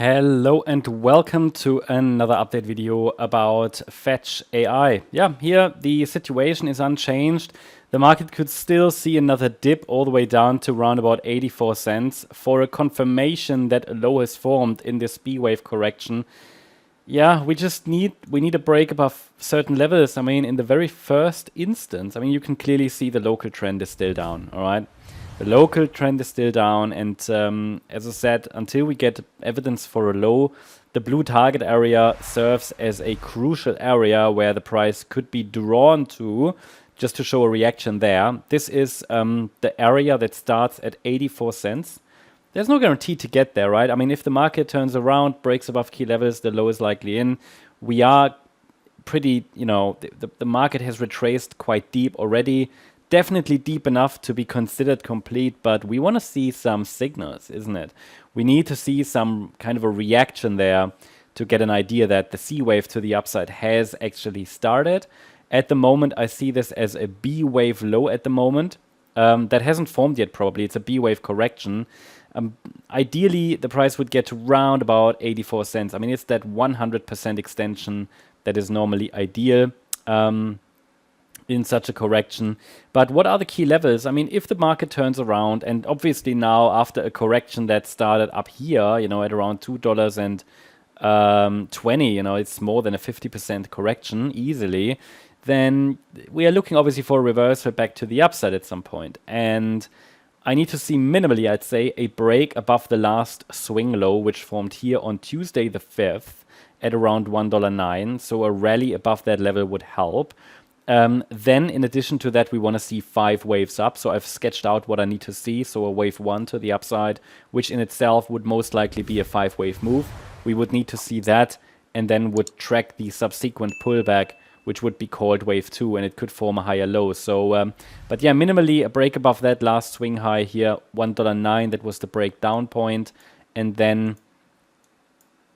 Hello and welcome to another update video about FETCH.AI. Yeah, here the situation is unchanged. The market could still see another dip all the way down to around about 84 cents for a confirmation that a low is formed in this B wave correction. Yeah, we need a break above certain levels. I mean, in the very first instance, I mean, you can clearly see the local trend is still down, all right? The local trend is still down, and as I said, until we get evidence for a low, the blue target area serves as a crucial area where the price could be drawn to, just to show a reaction there. This is the area that starts at 84 cents. There's no guarantee to get there, right? I mean, if the market turns around, breaks above key levels, the low is likely in. We are pretty, the market has retraced quite deep already. Definitely deep enough to be considered complete, but we want to see some signals, isn't it? We need to see some kind of a reaction there to get an idea that the C wave to the upside has actually started. At the moment, I see this as a B wave low at the moment. That hasn't formed yet, probably. It's a B wave correction. Ideally, the price would get to round about 84 cents. I mean, it's that 100% extension that is normally ideal. In such a correction. But what are the key levels? I mean, if the market turns around, and obviously now after a correction that started up here, at around $2.20, it's more than a 50% correction easily, then we are looking obviously for a reversal back to the upside at some point. And I need to see minimally, I'd say, a break above the last swing low, which formed here on Tuesday the 5th at around $1.09. So a rally above that level would help. Then, in addition to that, we want to see 5 waves up. So I've sketched out what I need to see. So a wave 1 to the upside, which in itself would most likely be a 5-wave move. We would need to see that and then would track the subsequent pullback, which would be called wave 2, and it could form a higher low. So, but yeah, minimally a break above that last swing high here, $1.09. That was the breakdown point. And then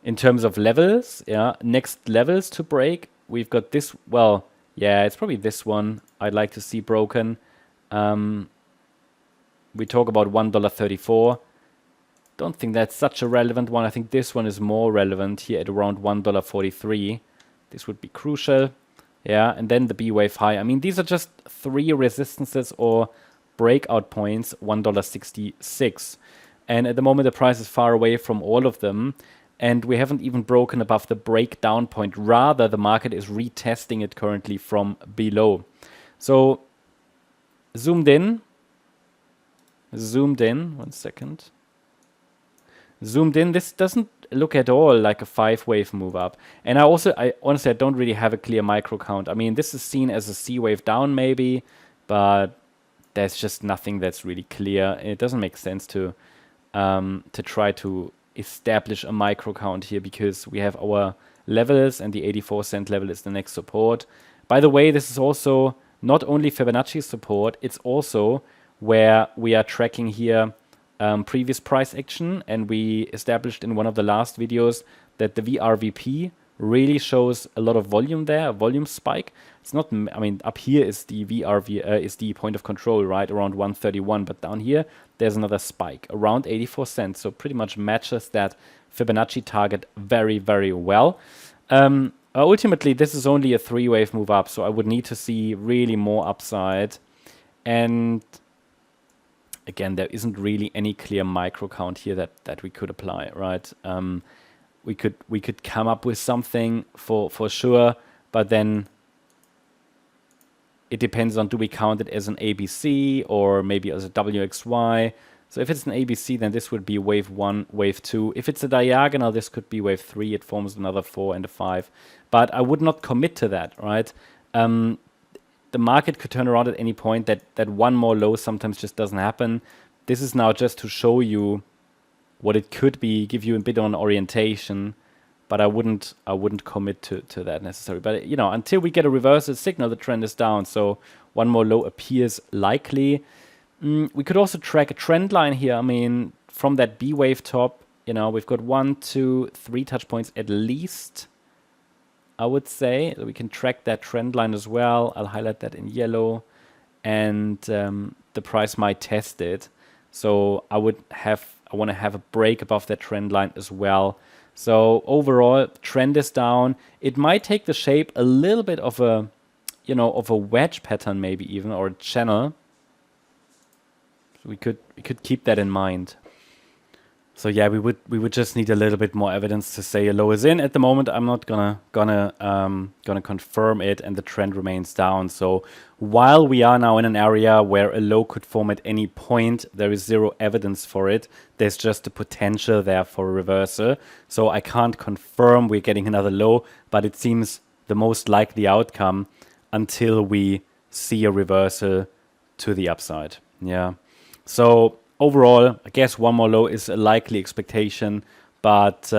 in terms of levels, yeah, next levels to break, we've got this, well, yeah, it's probably this one I'd like to see broken. We talk about $1.34. Don't think that's such a relevant one. I think this one is more relevant here at around $1.43. This would be crucial. Yeah, and then the B wave high. I mean, these are just 3 resistances or breakout points, $1.66. And at the moment, the price is far away from all of them. And we haven't even broken above the breakdown point. Rather, the market is retesting it currently from below. So, zoomed in, 1 second. Zoomed in, this doesn't look at all like a 5-wave move up. And I honestly don't really have a clear micro count. I mean, this is seen as a C wave down maybe, but there's just nothing that's really clear. It doesn't make sense to try to establish a micro count here because we have our levels and the 84 cent level is the next support. By the way, this is also not only Fibonacci support, it's also where we are tracking here previous price action, and we established in one of the last videos that the VRVP really shows a lot of volume there, a volume spike. It's not, I mean, up here is the is the point of control, right, around 131, but down here there's another spike around 84 cents, so pretty much matches that Fibonacci target very, very well. Ultimately, this is only a 3-wave move up, so I would need to see really more upside. And again, there isn't really any clear micro count here that we could apply, right? We could come up with something for sure, but then it depends on, do we count it as an ABC or maybe as a WXY? So if it's an ABC, then this would be wave 1, wave 2. If it's a diagonal, this could be wave 3. It forms another 4 and a 5. But I would not commit to that, right? The market could turn around at any point. That one more low sometimes just doesn't happen. This is now just to show you what it could be, give you a bit on orientation, but I wouldn't commit to that necessarily. But until we get a reversal signal, the trend is down. So one more low appears likely. We could also track a trend line here. I mean, from that B wave top, we've got 1, 2, 3 touch points at least, I would say. We can track that trend line as well. I'll highlight that in yellow, and the price might test it. So I want to have a break above that trend line as well. So overall, trend is down. It might take the shape a little bit of a, of a wedge pattern, maybe even, or a channel. So we could keep that in mind. So yeah, we would just need a little bit more evidence to say a low is in. At the moment, I'm not gonna confirm it, and the trend remains down. So while we are now in an area where a low could form at any point, there is zero evidence for it. There's just a potential there for a reversal. So I can't confirm we're getting another low, but it seems the most likely outcome until we see a reversal to the upside. Yeah. So overall, I guess one more low is a likely expectation, but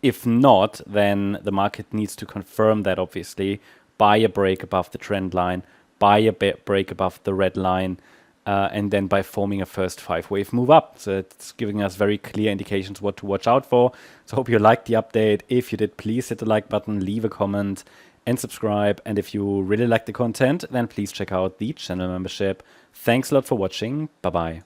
if not, then the market needs to confirm that, obviously, buy a break above the trend line, buy a break above the red line, and then by forming a first 5-wave move up. So it's giving us very clear indications what to watch out for. So I hope you liked the update. If you did, please hit the like button, leave a comment, and subscribe. And if you really like the content, then please check out the channel membership. Thanks a lot for watching. Bye-bye.